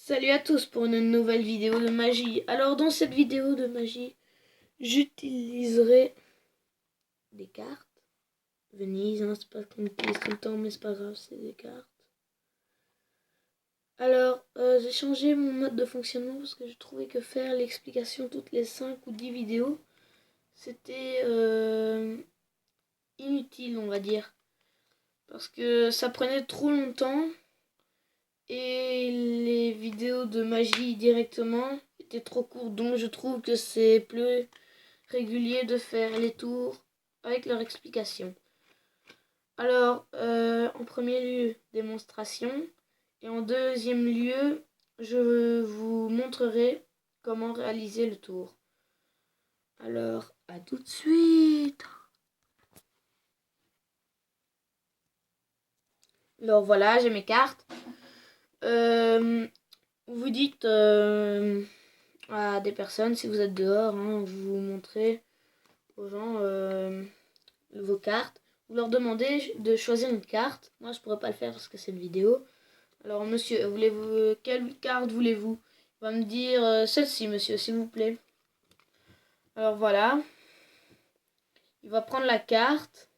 Salut à tous pour une nouvelle vidéo de magie. Alors dans cette vidéo de magie, j'utiliserai des cartes. Venise, hein, c'est pas qu'on utilise tout le temps, mais c'est pas grave, c'est des cartes. Alors, j'ai changé mon mode de fonctionnement parce que je trouvais que faire l'explication toutes les 5 ou 10 vidéos, c'était inutile, on va dire. Parce que ça prenait trop longtemps. Et les vidéos de magie directement étaient trop courtes, donc je trouve que c'est plus régulier de faire les tours avec leur explication. Alors, en premier lieu, démonstration. Et en deuxième lieu, je vous montrerai comment réaliser le tour. Alors, à tout de suite. Alors voilà, j'ai mes cartes. Vous dites à des personnes, si vous êtes dehors, hein, vous montrez aux gens vos cartes. Vous leur demandez de choisir une carte. Moi, je pourrais pas le faire parce que c'est une vidéo. Alors, monsieur, voulez-vous quelle carte voulez-vous? Il va me dire celle-ci, monsieur, s'il vous plaît. Alors voilà. Il va prendre la carte.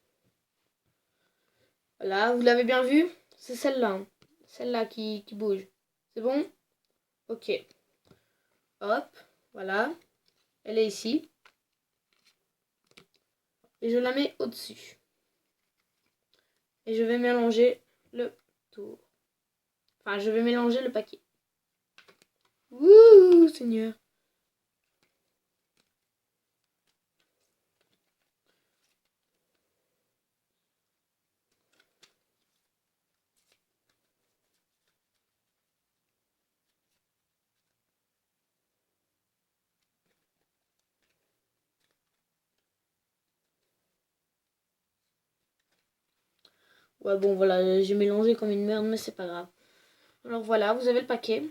Voilà, vous l'avez bien vu? C'est celle-là. Hein. Celle-là qui bouge. C'est bon? Ok. Hop, voilà. Elle est ici. Et je la mets au-dessus. Et je vais mélanger le tour. Enfin, je vais mélanger le paquet. Wouh, Seigneur. Ouais, bon, voilà, j'ai mélangé comme une merde, mais c'est pas grave. Alors voilà, vous avez le paquet.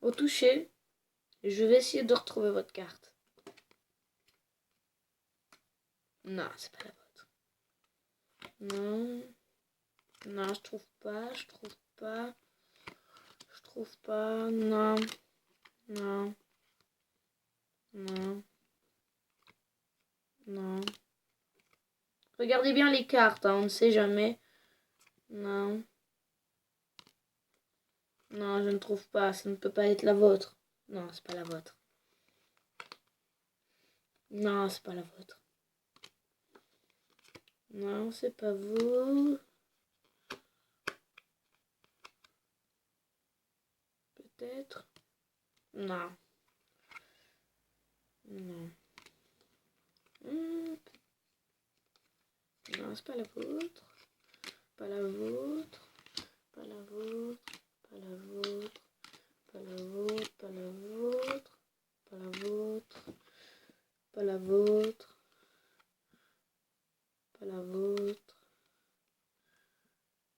Au toucher, je vais essayer de retrouver votre carte. Non, c'est pas la vôtre. Non. Non, je trouve pas, je trouve pas. Je trouve pas. Non. Non. Non. Non. Regardez bien les cartes, hein, on ne sait jamais. Non. Non, je ne trouve pas. Ça ne peut pas être la vôtre. Non, c'est pas la vôtre. Non, c'est pas la vôtre. Non, c'est pas vous. Peut-être. Non. Non. Non, c'est pas la vôtre. Pas la vôtre. Pas la vôtre. Pas la vôtre. Pas la vôtre. Pas la vôtre. Pas la vôtre. Pas la vôtre. Pas la vôtre.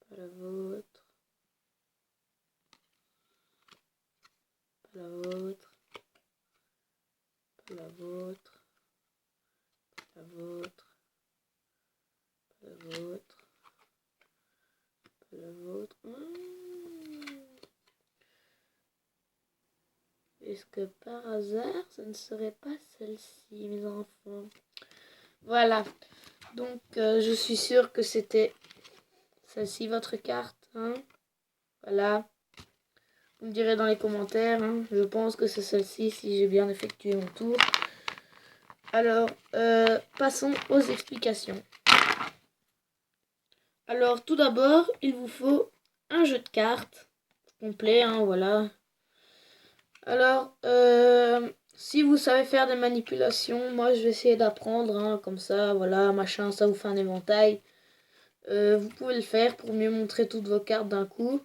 Pas la vôtre. Pas la vôtre. Pas la vôtre. Pas la vôtre. Pas la vôtre. Pas la vôtre. Est-ce que par hasard, ce ne serait pas celle-ci, mes enfants? Voilà. Donc, je suis sûre que c'était celle-ci, votre carte. Hein, voilà. Vous me direz dans les commentaires. Hein, je pense que c'est celle-ci, si j'ai bien effectué mon tour. Alors, passons aux explications. Alors, tout d'abord, il vous faut un jeu de cartes complet. Hein, voilà. Alors, si vous savez faire des manipulations, moi je vais essayer d'apprendre, hein, comme ça, voilà, machin, ça vous fait un éventail. Vous pouvez le faire pour mieux montrer toutes vos cartes d'un coup.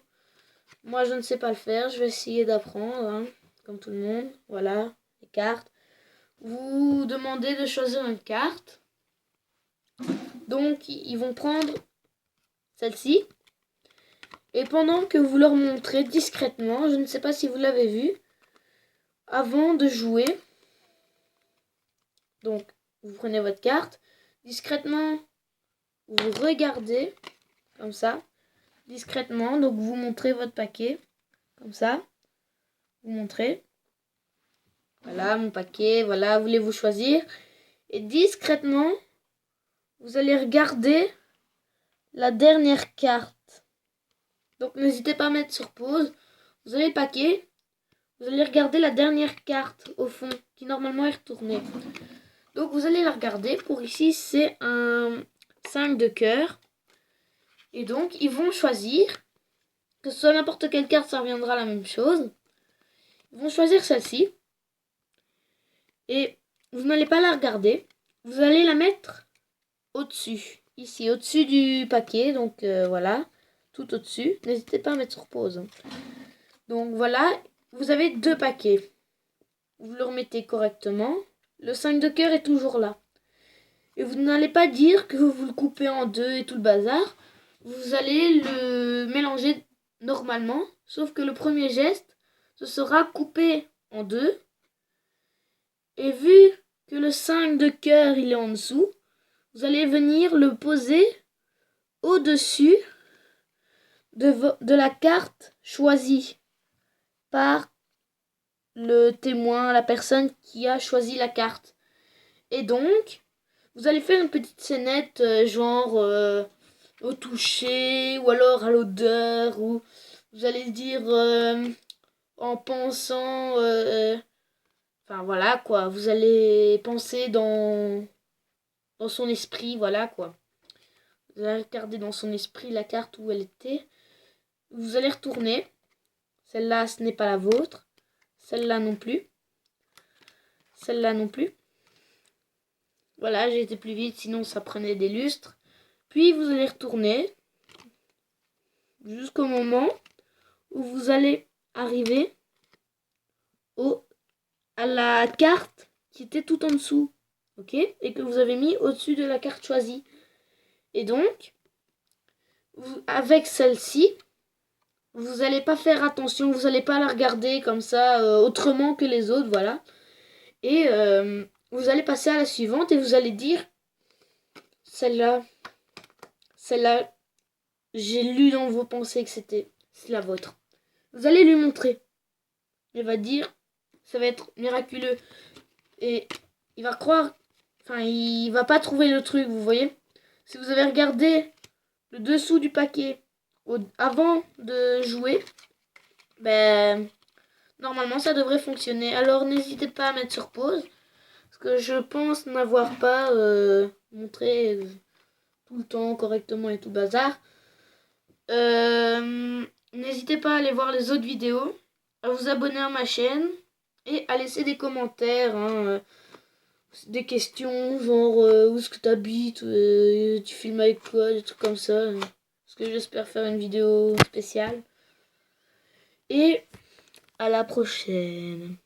Moi je ne sais pas le faire, je vais essayer d'apprendre, hein, comme tout le monde. Voilà, les cartes. Vous demandez de choisir une carte. Donc, ils vont prendre celle-ci. Et pendant que vous leur montrez discrètement, je ne sais pas si vous l'avez vu, avant de jouer, donc vous prenez votre carte, discrètement, vous regardez, comme ça, discrètement. Donc vous montrez votre paquet, comme ça. Vous montrez. Voilà mon paquet, voilà, voulez-vous choisir. Et discrètement, vous allez regarder la dernière carte. Donc n'hésitez pas à mettre sur pause. Vous avez le paquet. Vous allez regarder la dernière carte au fond, qui normalement est retournée. Donc vous allez la regarder. Pour ici, c'est un 5 de cœur. Et donc, ils vont choisir, que ce soit n'importe quelle carte, ça reviendra à la même chose. Ils vont choisir celle-ci. Et vous n'allez pas la regarder. Vous allez la mettre au-dessus. Ici, au-dessus du paquet. Donc voilà, tout au-dessus. N'hésitez pas à mettre sur pause. Donc voilà, vous avez 2 paquets. Vous le remettez correctement. Le 5 de cœur est toujours là. Et vous n'allez pas dire que vous le coupez en 2 et tout le bazar. Vous allez le mélanger normalement. Sauf que le premier geste, ce sera coupé en 2. Et vu que le 5 de cœur, il est en dessous, vous allez venir le poser au-dessus de la carte choisie par le témoin, la personne qui a choisi la carte. Et donc, vous allez faire une petite scénette genre au toucher ou alors à l'odeur, ou vous allez dire en pensant... enfin voilà quoi, vous allez penser dans son esprit, voilà quoi. Vous allez regarder dans son esprit la carte où elle était. Vous allez retourner. Celle-là, ce n'est pas la vôtre. Celle-là non plus. Celle-là non plus. Voilà, j'ai été plus vite, sinon ça prenait des lustres. Puis vous allez retourner jusqu'au moment où vous allez arriver à la carte qui était tout en dessous. Ok? Et que vous avez mis au-dessus de la carte choisie. Et donc, avec celle-ci, vous n'allez pas faire attention, vous n'allez pas la regarder comme ça, autrement que les autres, voilà. Et vous allez passer à la suivante et vous allez dire, celle-là, j'ai lu dans vos pensées que c'est la vôtre. Vous allez lui montrer. Il va dire, ça va être miraculeux. Et il va croire, enfin, il va pas trouver le truc, vous voyez. Si vous avez regardé le dessous du paquet avant de jouer, ben, normalement ça devrait fonctionner. Alors n'hésitez pas à mettre sur pause, parce que je pense n'avoir pas montré tout le temps correctement et tout bazar. N'hésitez pas à aller voir les autres vidéos, à vous abonner à ma chaîne et à laisser des commentaires, hein, des questions genre où est-ce que tu habites, tu filmes avec quoi, des trucs comme ça. Parce que j'espère faire une vidéo spéciale. Et à la prochaine.